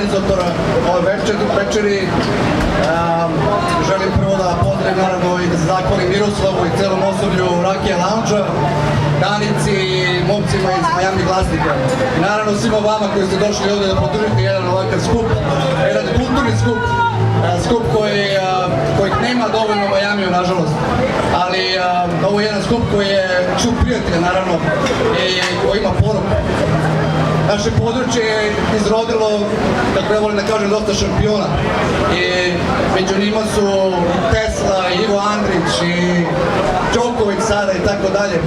organizatora ove večeri. Želim prvo da pozdravim naravno i da se zahvalim Miroslavu i celom osoblju Rakija Lounge-a, Danici i momcima iz Miami Glasnika. I naravno svima vama koji ste došli ovde da podržite jedan ovakav skup, jedan kulturni skup kojeg nema dovoljno u Majamiju, nažalost. Ali ovo je jedan skup koji je skup prijatelja, naravno, i koji ima poruku. Naše područje je izrodilo, kako ja volim da kažem, dosta šampiona. I među njima su Tesla, Ivo Andrić i Đoković sada i tako dalje.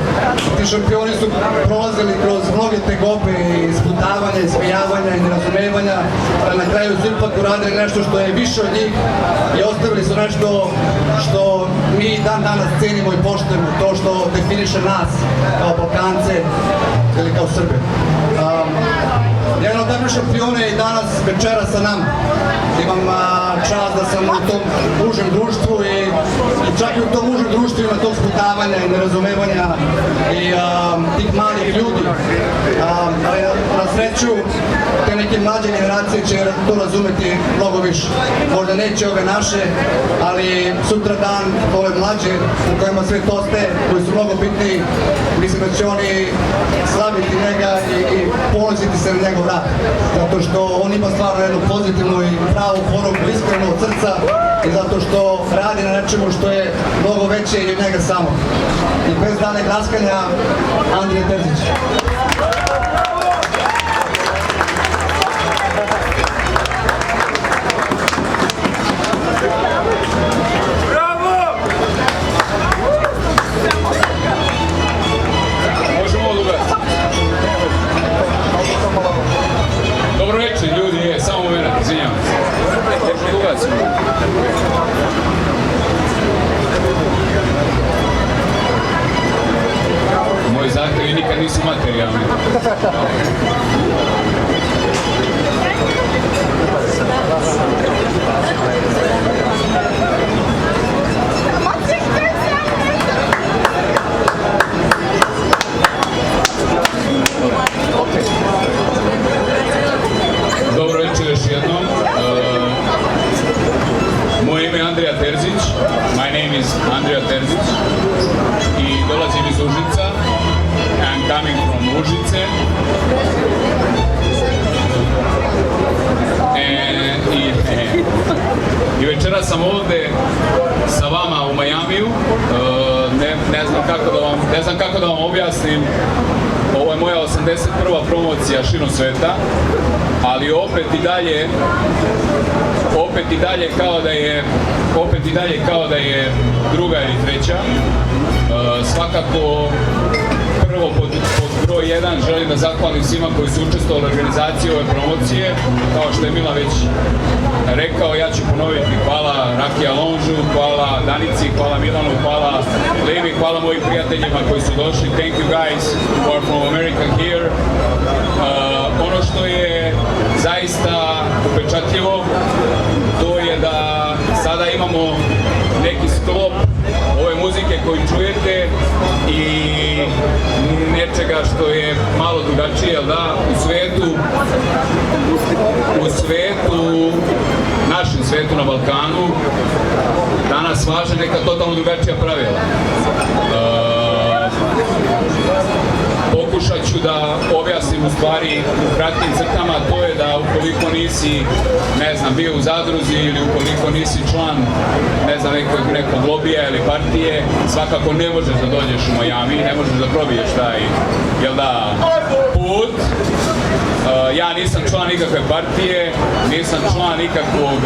Ti šampioni su prolazili kroz mnoge tegobe i isputavanja, ismijavanja i nerazumevanja, ali na kraju su ipak uradili nešto što je više od njih i ostavili su nešto što mi dan danas cenimo i poštujemo, to što definiše nas kao Balkance ili kao Srbe. Jedan od takvih šampiona je i danas večera sa nama. Imam čast da sam u tom užem društvu i čak i u tom užem društvu ima tog sputavanja i nerazumevanja i tih malih ljudi. Ali na sreću te neke mlađe generacije će to razumeti mnogo više. Možda neće ove naše, ali sutra dan ove mlađe u kojima svet ostaje, koji su mnogo bitniji, mislim da će oni slaviti njega i ponositi se na njegov rad. Zato što on ima stvarno jednu pozitivnu i pravu poruku, iskreno od srca i zato što radi na nečemu što je mnogo veće i od njega samo. I bez daljeg raskanja, Andrija Terzić. Moji zahtevi nikad nisu materijalni. Dobro večer još jednom. Moje ime je Andrija Terzić. My name is Andrija Terzić. I dolazim iz Užica. I'm coming from Užice. I večera sam ovde sa vama u Majamiju. Ne znam kako da vam objasnim. Ovo je moja 81. promocija širom sveta, ali opet i dalje kao da je druga ili treća. Svakako prvo pod broj 1 želim da zahvalim svima koji su učestvovali u organizaciji ove promocije. Kao što je Mila već rekao, ja ću ponoviti: hvala Rakija Lounge-u, hvala Danici, hvala Milanu, hvala Levi, hvala mojim prijateljima koji su došli. Thank you guys who are from America here. Ono što je zaista upečatljivo, to je da sada imamo neki sklop ove muzike koju čujete i nečega što je malo drugačije, jel da, našem svetu na Balkanu, danas važe neka totalno drugačija pravila. Pokušat ću da objasnim u stvari u kratkim crtama, to je da ukoliko nisi, ne znam, bio u zadruzi ili ukoliko nisi član, ne znam, nekog lobija ili partije, svakako ne možeš da dođeš u Majami, ne možeš da probiješ taj, jel da, put. Ja nisam član nikakve partije, nisam član nikakvog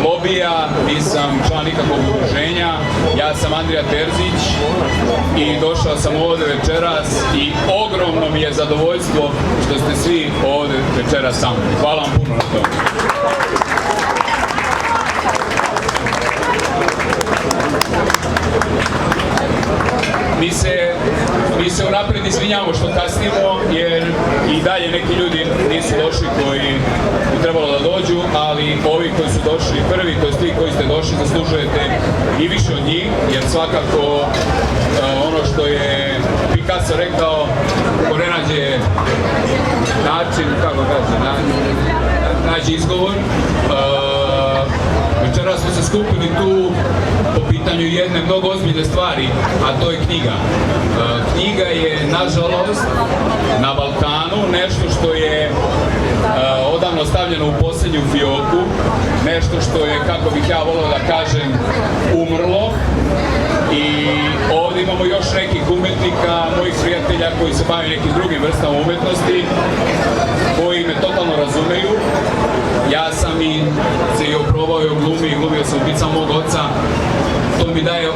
lobija, nisam član nikakvog udruženja. Ja sam Andrija Terzić i došao sam ovde večeras i ogromno mi je zadovoljstvo što ste svi ovde večeras sa mnom. Hvala vam puno na tome. Mi se unapred izvinjamo što kasnimo, jer i dalje neki ljudi nisu došli koji bi trebalo da dođu, ali ovi koji su došli prvi, to jest vi koji ste došli, zaslužujete i više od njih, jer svakako ono što je Picasso ja sam rekao, ko ne nađe način, kako kaže, nađe izgovor. Večeras smo se skupili tu po pitanju jedne mnogo ozbiljne stvari, a to je knjiga. Knjiga je, nažalost, na Balkanu nešto što je odavno stavljeno u posljednju fioku, nešto što je, kako bih ja volio da kažem, umrlo. I ovdje imamo još nekih umetnika, mojih prijatelja koji se bave nekim drugim vrstama umetnosti, koji me totalno razumeju. Ja sam se i oprobao i o glumi, glumio sam ubica mog oca. To mi daje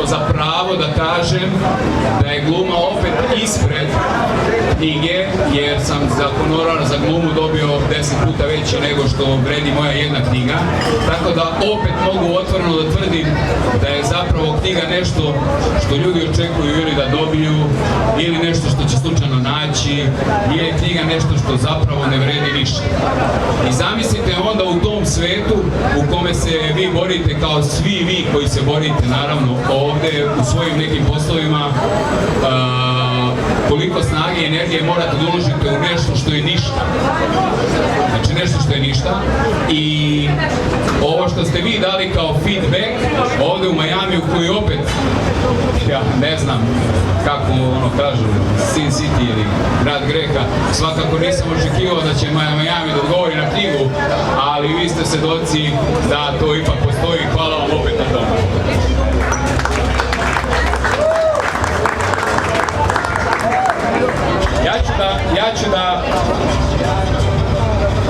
za pravo da kažem da je gluma opet ispred knjige, jer sam za honorar za glumu dobio 10 puta veći nego što vredi moja jedna knjiga. Tako da opet mogu otvoreno da tvrdim da je zapravo knjiga nešto što ljudi očekuju ili da dobiju, ili nešto što će slučajno naći, ili je knjiga nešto što zapravo ne vredi ništa. I zamislite onda u tom svetu u kome se vi borite, kao svi vi koji se borite naravno ovdje u svojim nekim poslovima, koliko snage i energije morate da uložite u nešto što je ništa. Znači nešto što je ništa. I ovo što ste vi dali kao feedback ovdje u Majamiju, koji opet, ja ne znam kako kažu, Sin City ili grad greha, svakako nisam očekivao da će Majami da odgovori na knjigu, ali vi ste svedoci da to ipak postoji. Hvala vam opet na tome.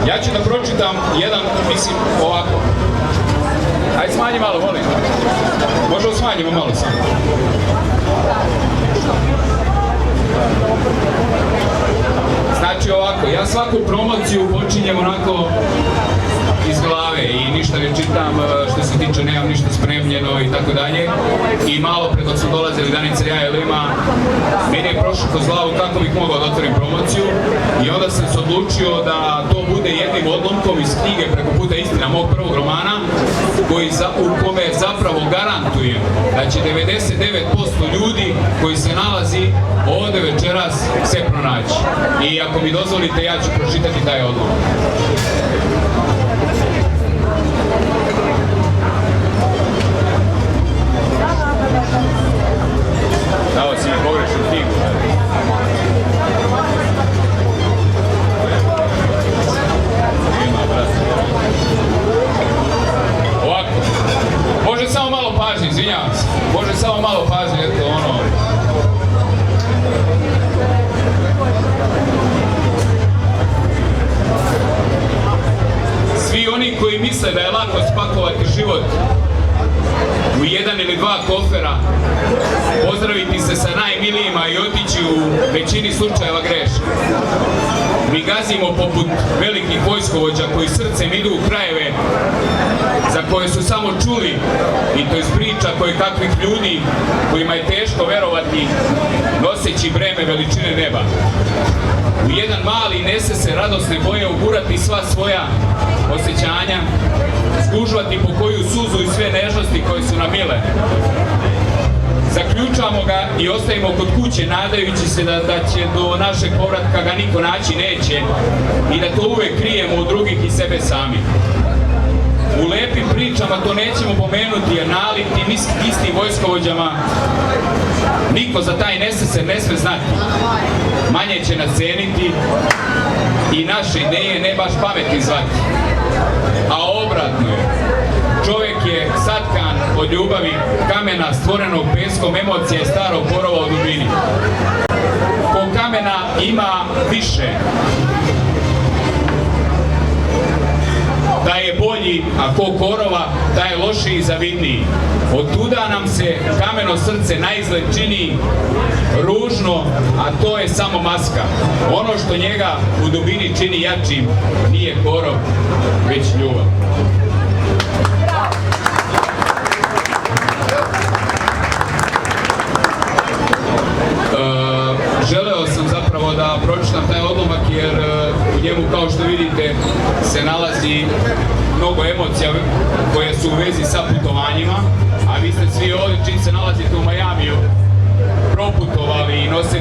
Ja ću da pročitam jedan, mislim, ovako. Ajde smanji malo, molim. Možemo smanjimo malo samo. Znači ovako, ja svaku promociju počinjem onako iz glave i ništa ne čitam, što se tiče nemam ništa spremljeno i tako dalje. I malo pre dok su dolazili Danica, ja i Lima, meni je prošlo kroz glavu kako bih mogao da otvorim promociju, i onda sam se odlučio da to bude jednim odlomkom iz knjige Preko puta istina, mog prvog romana, u kome zapravo garantujem da će 99% ljudi koji se nalazi ovde večeras se pronaći. I ako mi dozvolite, ja ću pročitati taj odlomak. Dao si mi pogrešnu knjigu. Ovako. Može samo malo pažnje, izvinjavam se. Može samo malo pažnje, eto ono. Svi oni koji misle da je lako spakovati život u jedan ili dva kofera, pozdraviti se sa najmilijima i otići u većini slučajeva greške. Mi gazimo poput velikih vojskovođa koji srcem idu u krajeve za koje su samo čuli, i to iz priča koje kakvih ljudi kojima je teško verovati, noseći breme veličine neba. U jedan mali nesese radosne boje ugurati sva svoja osjećanja, zgužvati po koju suzu i sve nežnosti koje su nam mile. Zaključamo ga i ostajemo kod kuće nadajući se da će do našeg povratka ga niko naći neće i da to uvek krijemo od drugih i sebe sami. U lepim pričama to nećemo pomenuti, jer nalik tim istim vojskovođama niko za taj neseser ne sme znati. Manje će nas ceniti i naše ideje ne baš pametni zvati. A obratno je, čovjek je satkan od ljubavi, kamena stvorenog peskom, emocije starog korova u dubini. Ko kamena ima više, taj je bolji, a ko korova, taj je lošiji i zavidniji. Od tuda nam se kameno srce naizgled čini ružno, a to je samo maska. Ono što njega u dubini čini jačim nije korov, već ljubav. Želeo sam zapravo da pročitam taj odlomak, jer u njemu, kao što vidite, se nalazi mnogo emocija koje su u vezi sa putovanjima, a vi ste svi ovdje, čim se nalazite u Majamiju, proputovali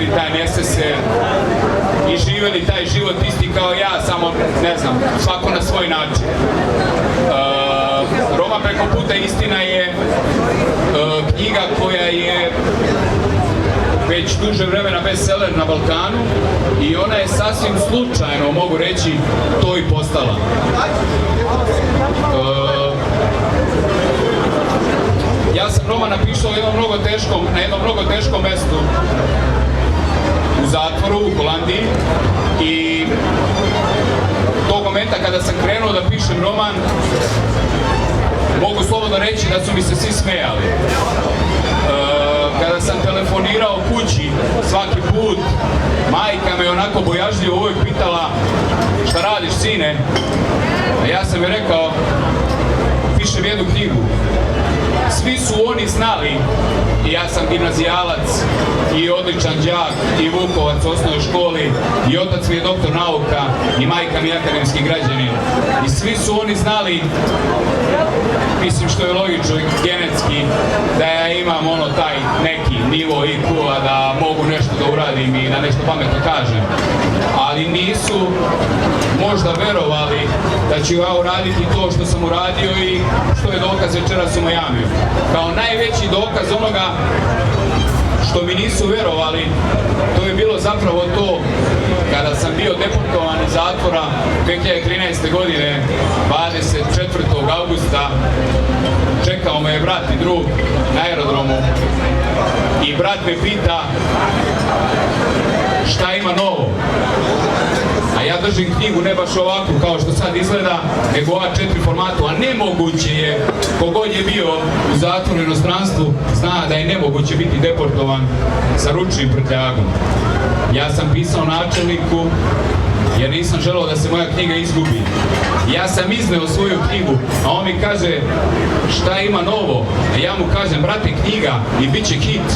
radili taj neseser i živjeli taj život isti kao ja, samo, ne znam, svako na svoj način. Roma preko puta istina je knjiga koja je već duže vremena bestseller na Balkanu i ona je sasvim slučajno, mogu reći, to i postala. Ja sam Roma napisao na jednom mnogo teškom mestu u zatvoru u Holandiji i tog momenta kada sam krenuo da pišem roman, mogu slobodno reći da su mi se svi smejali. Kada sam telefonirao kući svaki put, majka me onako bojažljivo uvijek pitala šta radiš, sine? A ja sam joj rekao, pišem jednu knjigu. Svi su oni znali, i ja sam gimnazijalac i odličan đak i Vukovac u osnovnoj školi i otac mi je doktor nauka i majka mi je akademski građanin. I svi su oni znali, mislim što je logično genetski, da ja imam taj neki nivo IQ-a da mogu nešto da uradim i da nešto pametno kažem. Ali nisu možda verovali da ću ja uraditi to što sam uradio i što je dokaz večeras u Majamiju. Kao najveći dokaz onoga što mi nisu verovali, to je bilo zapravo to kada sam bio deportovan iz zatvora 2013. godine, 24. augusta, čekao me je brat i drug na aerodromu i brat me pita šta ima novo. A ja držim knjigu ne baš ovako kao što sad izgleda, nego u A4 formatu, a nemoguće je, kogod je bio u zatvoru u inostranstvu, zna da je nemoguće biti deportovan sa ručnim prtljagom. Ja sam pisao načelniku jer nisam želeo da se moja knjiga izgubi. Ja sam izneo svoju knjigu, a on mi kaže šta ima novo, a ja mu kažem brate knjiga i bit će hit.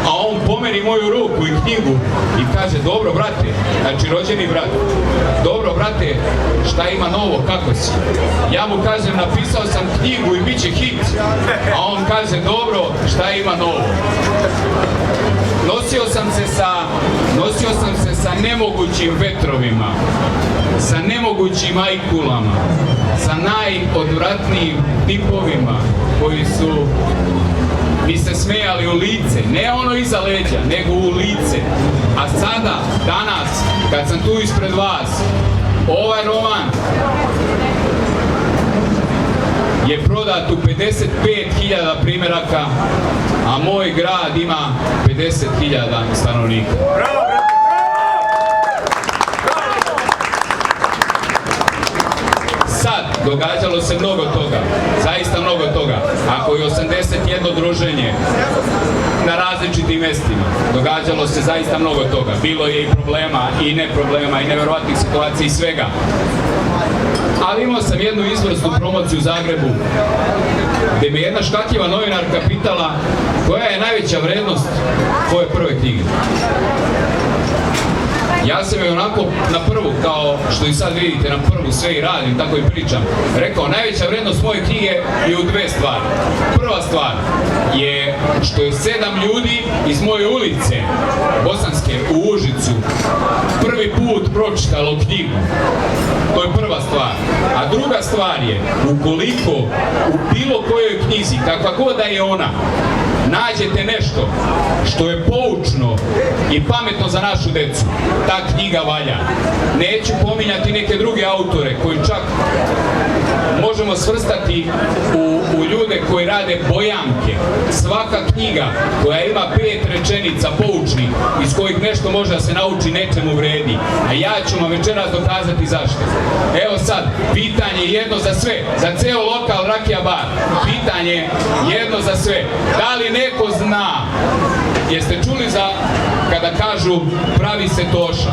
A on pomeri moju ruku i knjigu i kaže dobro brate, znači rođeni brat, dobro brate, šta ima novo, kako si? Ja mu kažem napisao sam knjigu i bit će hit, a on kaže dobro, šta ima novo? Nosio sam se sa nemogućim vetrovima, sa nemogućim ajkulama, sa najodvratnijim tipovima koji su mi se smejali u lice, ne ono iza leđa, nego u lice. A sada, danas, kad sam tu ispred vas, ovaj roman je prodat u 55.000 primjeraka, a moj grad ima 50.000 stanovnika. Sad, događalo se mnogo toga, zaista mnogo toga. Ako je 81 druženje na različitim mestima, događalo se zaista mnogo toga. Bilo je i problema, i ne problema, i neverovatnih situacija i svega. Ali imao sam jednu izvrsnu promociju u Zagrebu, gde me jedna škakljiva novinarka pitala koja je najveća vrednost tvoje prve knjige. Ja sam je onako na prvu, kao što i sad vidite, na prvu sve i radim, tako i pričam, rekao najveća vrednost moje knjige je u dve stvari. Prva stvar je što je 7 ljudi iz moje ulice, Bosanske, u Užicu, prvi put pročitalo knjigu. To je prva stvar. A druga stvar je, ukoliko u bilo kojoj knjizi, kakva god da je ona, nađete nešto što je poučno i pametno za našu decu, ta knjiga valja. Neću pominjati neke druge autore koji čak možemo svrstati u ljude koji rade bojanke. Svaka knjiga koja ima 5 rečenica poučnih, iz kojih nešto može da se nauči, nečemu vredi. A ja ću vam večeras dokazati zašto. Evo sad, pitanje jedno za sve, za ceo lokal Rakija bar. Pitanje jedno za sve. Da li neko zna, jeste čuli za kada kažu pravi se Toša?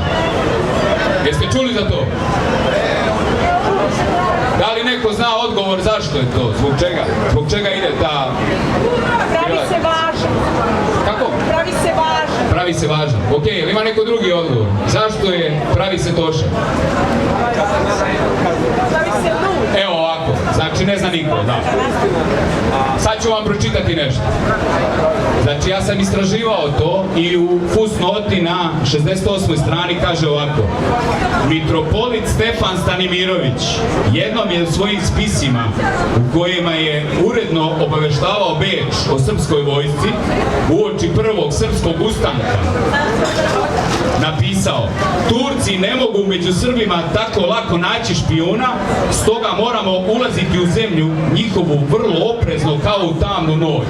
Jeste čuli za to? Da li neko zna odgovor zašto je to? Zbog čega? Zbog čega ide ta... Pravi se važan. Kako? Pravi se važan. Pravi se važan. Ok, ili ima neko drugi odgovor? Zašto je pravi se Toša? Pravi se lud. Evo ovako, znači ne zna niko, da. Sad ću ću vam pročitati nešto. Znači, ja sam istraživao to i u fusnoti na 68. strani kaže ovako: mitropolit Stefan Stanimirović jednom je u svojim spisima, u kojima je uredno obaveštavao Beč o srpskoj vojsci uoči prvog srpskog ustanka, napisao: Turci ne mogu među Srbima tako lako naći špijuna, stoga moramo ulaziti u zemlju njihovu vrlo oprezno kao u tamnu noć.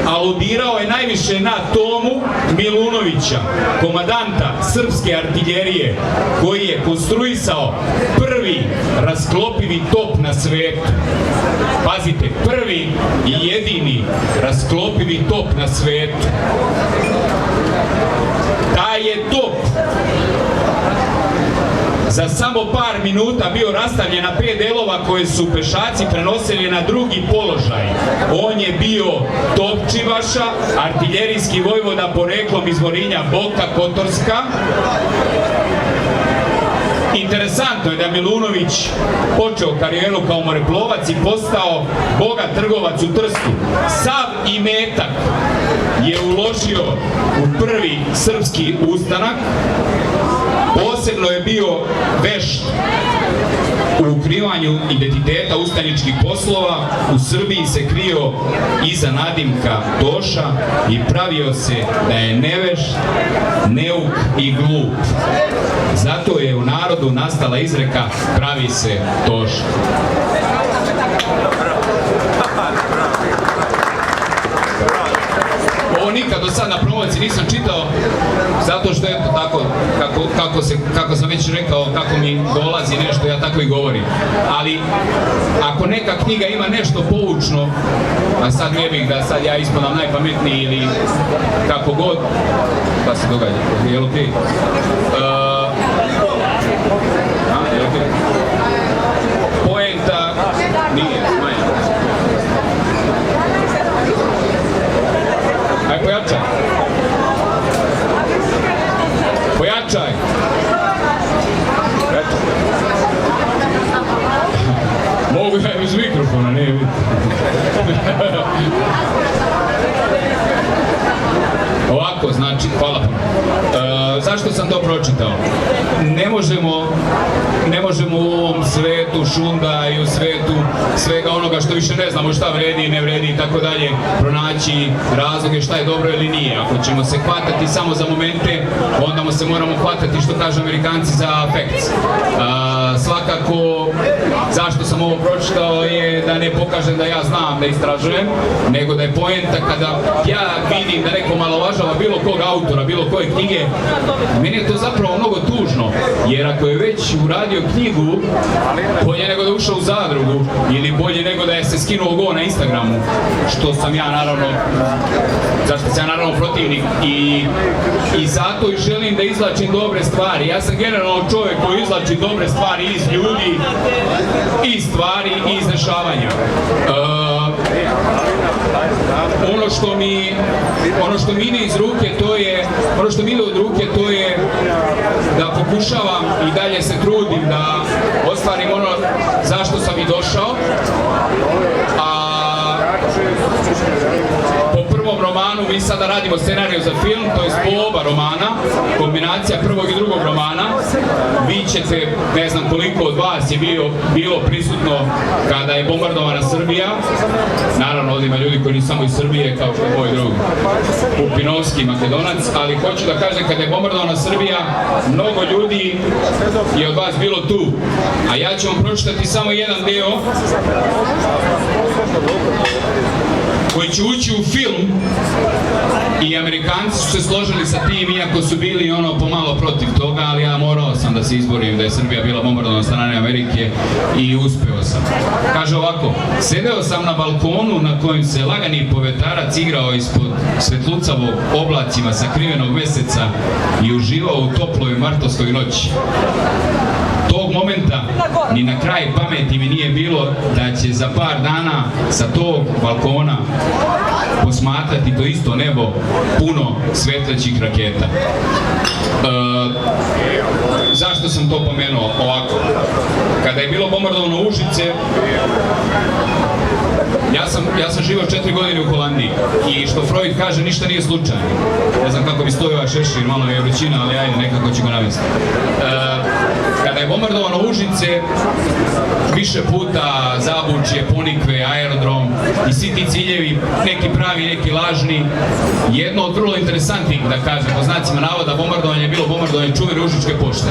Aludirao je najviše na Tomu Milunovića, komadanta srpske artiljerije, koji je konstruisao prvi rasklopivi top na svetu. Pazite, prvi i jedini rasklopivi top na svetu. Taj je top za samo par minuta bio rastavljen na 5 delova koje su pešaci prenosili na drugi položaj. On je bio topčivaša, artiljerijski vojvoda poreklom iz Morinja Boka Kotorska. Interesantno je da Milunović počeo karijeru kao moreplovac i postao bogat trgovac u Trstu. Sav imetak je uložio u prvi srpski ustanak. Posebno je bio vešt u ukrivanju identiteta ustaničkih poslova. U Srbiji se krio iza nadimka Toša i pravio se da je nevešt, neuk i glup. Zato je u narodu nastala izreka pravi se Toša. Ovo nikad do sad na promociji nisam čitao, zato što je to tako, kako sam već rekao, kako mi dolazi nešto, ja tako i govorim. Ali, ako neka knjiga ima nešto poučno, a sad ne bih da sad ja ispadam najpametniji ili kako god, pa se događa, je li okej? Poenta nije, manje. Aj, pojačaj. Pojačaj. Mogu da je bez mikrofona, nije vidjeti. Ovako, znači, hvala. Zašto sam to pročitao? Ne možemo u ovom svetu šunda i u svetu svega onoga što više ne znamo šta vredi i ne vredi i tako dalje, pronaći razloge šta je dobro ili nije. Ako ćemo se hvatati samo za momente, onda se moramo hvatati, što kažu Amerikanci, za facts. Svakako, zašto sam ovo pročitao je da ne pokažem da ja znam da istražujem, nego da je poenta kada ja vidim da neko malovažava bilo kog autora, bilo koje knjige, meni je to zapravo mnogo tužno, jer ako je već uradio knjigu, bolje nego da je ušao u zadrugu, ili bolje nego da je se skinuo go na Instagramu, što sam ja naravno, zašto sam ja naravno protivnik, i zato i želim da izvlačim dobre stvari. Ja sam generalno čovjek koji izvlači dobre stvari iz ljudi, iz stvari i iz dešavanja. Ono što mi ide iz ruke, to je da pokušavam i dalje se trudim da ostvarim ono zašto sam i došao. Po prvom romanu mi sada radimo scenariju za film, to je po oba romana, kombinacija prvog i drugog romana. Vi ćete, ne znam koliko od vas je bilo prisutno kada je bombardovana Srbija. Naravno, ovdje ima ljudi koji nisu samo iz Srbije, kao što je moj drug Pupinovski, Makedonac, ali hoću da kažem, kada je bombardovana Srbija, mnogo ljudi je od vas bilo tu. A ja ću vam pročitati samo jedan deo koji će ući u film, i Amerikanci su se složili sa tim, iako su bili ono pomalo protiv toga, ali ja morao sam da se izborim da je Srbija bila bombardovana od strane Amerike i uspeo sam. Kaže ovako: sedeo sam na balkonu na kojem se lagani povetarac igrao ispod svetlucavog oblacima sakrivenog meseca i uživao u toploj martovskoj noći. Tog momenta ni na kraj pameti mi nije bilo da će za par dana sa tog balkona posmatrati to isto nebo puno svetlećih raketa. Zašto sam to pomenuo ovako? Kada je bilo bombardovano Užice, sam živao 4 godine u Holandiji i što Freud kaže, ništa nije slučajno. Ne znam kako bi stojio šešir, malo je vrućina, ali ajde, nekako ću ga navesti. Kada je bombardovano Užice, više puta Zabučje, Ponikve, aerodrom i svi ti ciljevi, neki pravi, neki lažni, jedno od vrlo interesantnih, da kažem, po znacima navoda, bombardovanje je bilo bombardovanje čuvene Užičke pošte.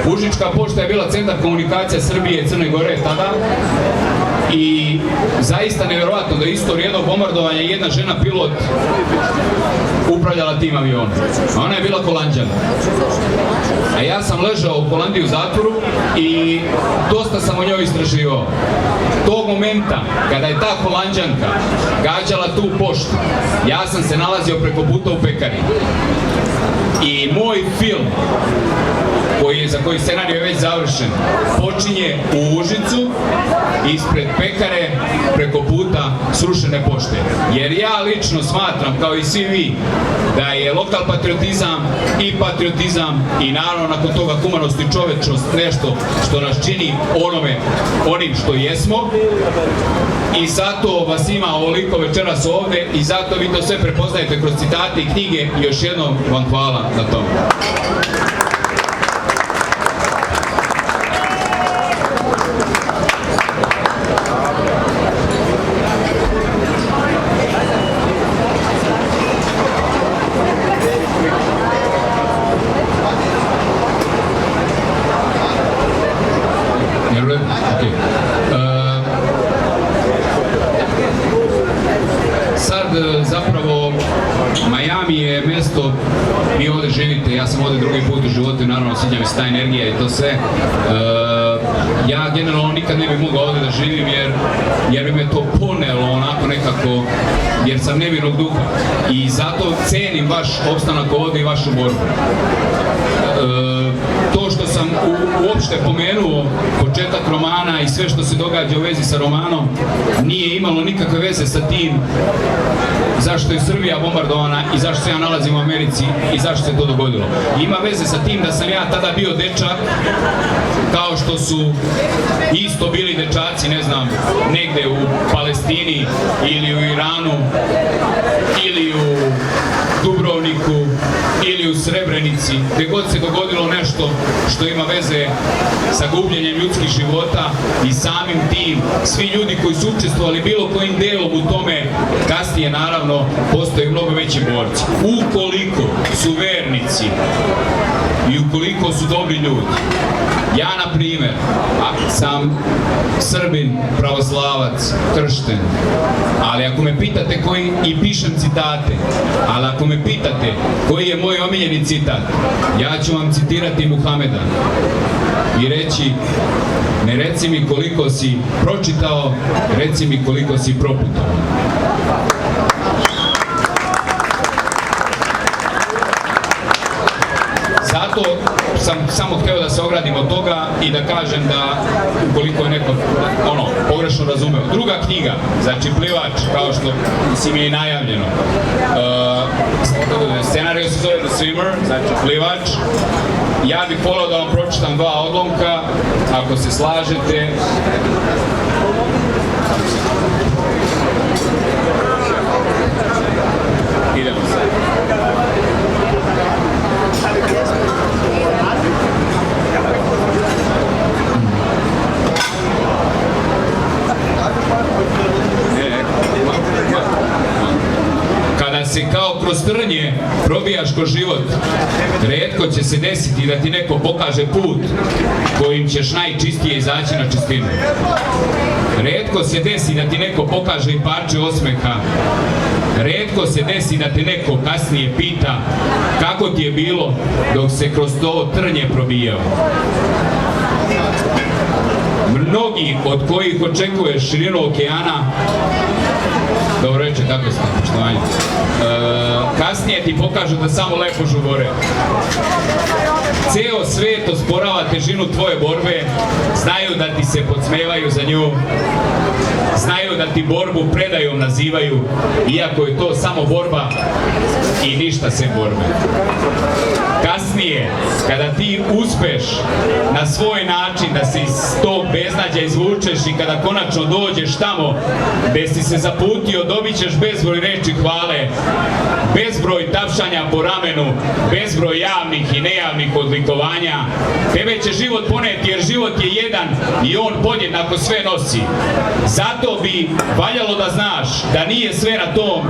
Užička pošta je bila centar komunikacija Srbije i Crne Gore tada i zaista nevjerovatno da isto jednog bombardovanja jedna žena pilot upravljala tim avionom. Ona je bila Holanđanka. A ja sam ležao u Holandiji u zatvoru i dosta sam o njoj istraživao. Tog momenta, kada je ta Holanđanka gađala tu poštu, ja sam se nalazio preko puta u pekari. I moj film, za koji scenarij je već završen, počinje u Užicu, ispred pekare, preko puta srušene pošte. Jer ja lično smatram, kao i svi vi, da je lokal patriotizam i naravno nakon toga humanost i čovečnost nešto što nas čini onim što jesmo. I zato vas ima ovoliko večeras ovde i zato vi to sve prepoznajete kroz citate i knjige i još jednom vam hvala na tome. Sad zapravo Miami je mesto, vi ovde živite, ja sam ovde drugi put u životu i naravno sviđa mi se ta energija i to sve. Ja generalno nikad ne bih mogao ovde da živim jer bi me to ponelo onako nekako, jer sam nevinog duha i zato cenim vaš opstanak ovde i vašu borbu. To što sam uopšte pomenuo početak romana i sve što se događa u vezi sa romanom nije imalo nikakve veze sa tim zašto je Srbija bombardovana i zašto se ja nalazim u Americi i zašto se to dogodilo. Ima veze sa tim da sam ja tada bio dečak, kao što su isto bili dečaci, ne znam, negde u Palestini ili u Iranu ili u Dubrovniku ili u Srebrenici, gde god se dogodilo nešto što ima veze sa gubljenjem ljudskih života i samim tim svi ljudi koji su učestvovali bilo kojim delom u tome kasnije naravno postaju mnogo veći borci. Ukoliko su vernici i ukoliko su dobri ljudi. Ja, na primjer, sam Srbin, pravoslavac, kršten, ali ako me pitate i pišem citate, ali ako me pitate koji je moj omiljeni citat, ja ću vam citirati Muhameda i reći: ne reci mi koliko si pročitao, reci mi koliko si proputao. Zato sam samo hteo da se ogradim od toga i da kažem da ukoliko je neko pogrešno razumeo. Druga knjiga, znači Plivač, kao što si mi je najavljeno. Scenarij se zove The Swimmer, znači Plivač. Ja bih voleo da vam pročitam 2 odlomka, ako se slažete. Idemo sad. Kada se kao kroz trnje probijaš kroz život, retko će se desiti da ti neko pokaže put kojim ćeš najčistije izaći na čistinu. Retko se desi da ti neko pokaže i parče osmeha. Retko se desi da te neko kasnije pita kako ti je bilo dok se kroz to trnje probijao. Mnogi od kojih očekuješ širinu okeana, dobro reče, kako ste, poštovanje, kasnije ti pokažu da samo lepo žubore. Ceo svet osporava težinu tvoje borbe, znaju da ti se podsmevaju za nju. znaju da ti borbu predajom nazivaju, iako je to samo borba i ništa sem borbe. Kasnije, kada ti uspeš na svoj način da se iz tog beznađa izvučeš i kada konačno dođeš tamo gde si se zaputio, dobit ćeš bezbroj reči hvale, bezbroj tapšanja po ramenu, bezbroj javnih i nejavnih odlikovanja. Tebe će život poneti, jer život je jedan i on podjednako sve nosi. Zato bi valjalo da znaš da nije sve na tom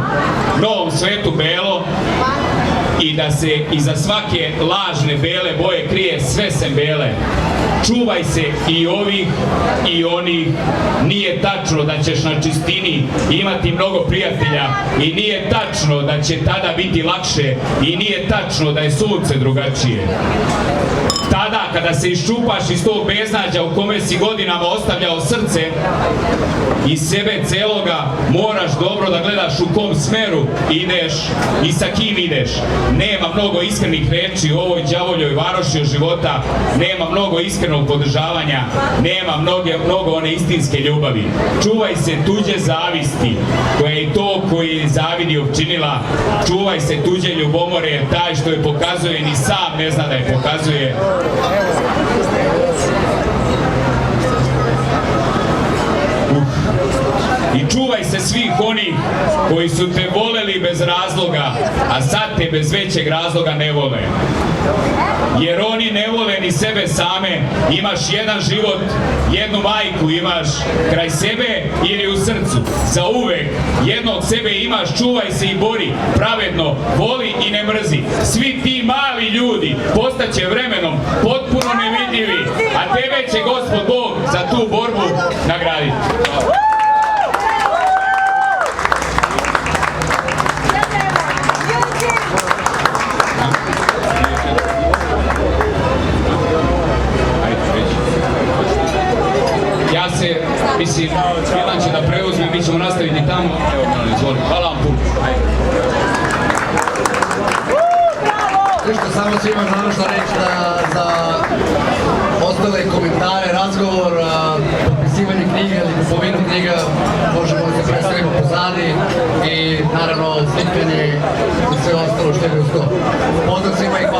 novom svetu belo i da se iza svake lažne bele boje krije sve sem bele. Čuvaj se i ovih i onih. Nije tačno da ćeš na čistini imati mnogo prijatelja i nije tačno da će tada biti lakše i nije tačno da je sunce drugačije. Tada kada se iščupaš iz tog beznađa u kome si godinama ostavljao srce i sebe celoga, moraš dobro da gledaš u kom smeru ideš i sa kim ideš. Nema mnogo iskrenih reči u ovoj đavoljoj varoši od života, nema mnogo iskrenog podržavanja, nema mnogo one istinske ljubavi. Čuvaj se tuđe zavisti, koja je i to koji je zavidio činila. Čuvaj se tuđe ljubomore, taj što je pokazuje ni sam ne zna da je pokazuje. I čuvaj se svih onih koji su te voleli bez razloga, a sad te bez većeg razloga ne vole. Jer oni ne vole ni sebe same. Imaš jedan život, jednu majku imaš kraj sebe ili u srcu. Za uvek jednog sebe imaš, čuvaj se i bori, pravedno, voli i ne mrzi. Svi ti mali ljudi postaće vremenom potpuno nevidljivi, a tebe će Gospod Bog za tu borbu nagraditi. Mislim, Milan će da preuzme, mi ćemo nastaviti tamo. Evo, Milan, izvoli. Hvala vam puno. Ništa, samo svima završno reći da za ostale komentare, razgovor, potpisivanje knjiga ili kupovinu knjiga možemo da se predstavimo pozadi i naravno slikanje i sve ostalo što je uz to. Pozdrav svima i